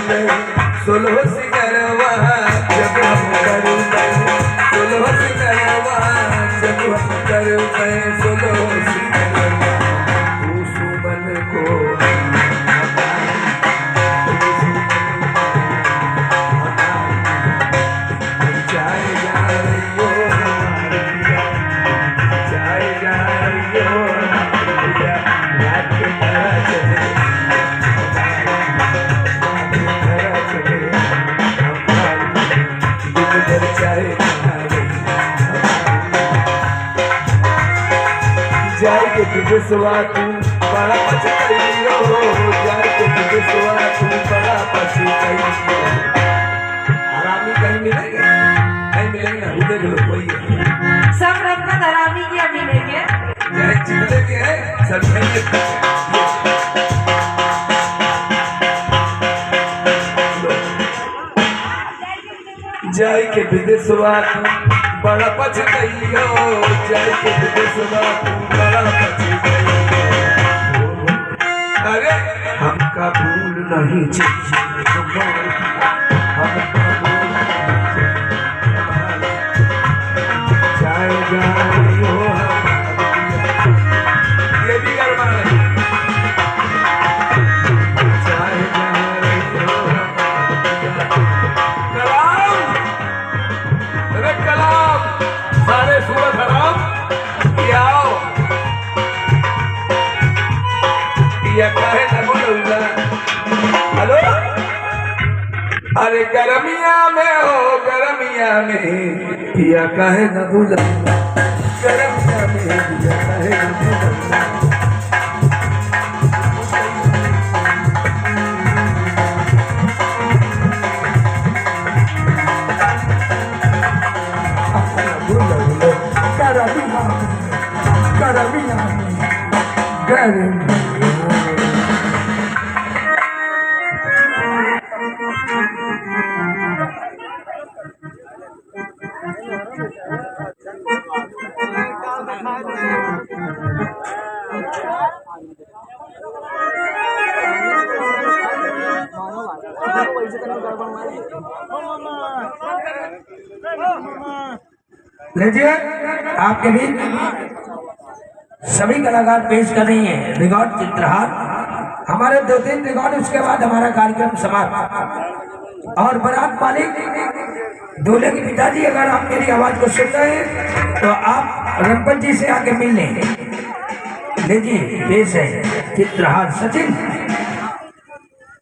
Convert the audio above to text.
दे सोलह सिंगरवा जब हम कर दे सोलह सिंगरवा जब हम कर दे सोलह सिंगरवा तू सुमन को जाए के विदेशवा तू बड़ा पछताइयो जाए के विदेशवा तू बड़ा पछताइयो हरामी कहीं मिलेंगे नहीं मिलेंगे ना उधर लोग कोई सब रंग हरामी क्या मिलेंगे जाए जितने के हैं सब मिलेंगे जाए के विदेशवा तू बड़ा पछताइयो जाए के विदेशवा तू बड़ा पछताइयो अरे हमका भूल नहीं चाहिए जाए जाइयो ये भी गरमा है जाए जाइयो कलाम सारे सूरत हराम या काहे न बोलूंगा हेलो अरे गरमिया में हो गरमिया में पिया काहे न बोलूंगा गरमिया में पिया काहे न बोलूंगा लीजिए आपके बीच सभी कलाकार पेश कर रही हैं रिकॉर्ड चित्रहार हमारे 2-3 रिकॉर्ड उसके बाद हमारा कार्यक्रम समाप्त और बारात मालिक दूल्हे के पिताजी अगर आप मेरी आवाज को सुन रहे हैं तो आप रंपत जी से आके मिल लें लीजिए पेश है चित्रहार सचिन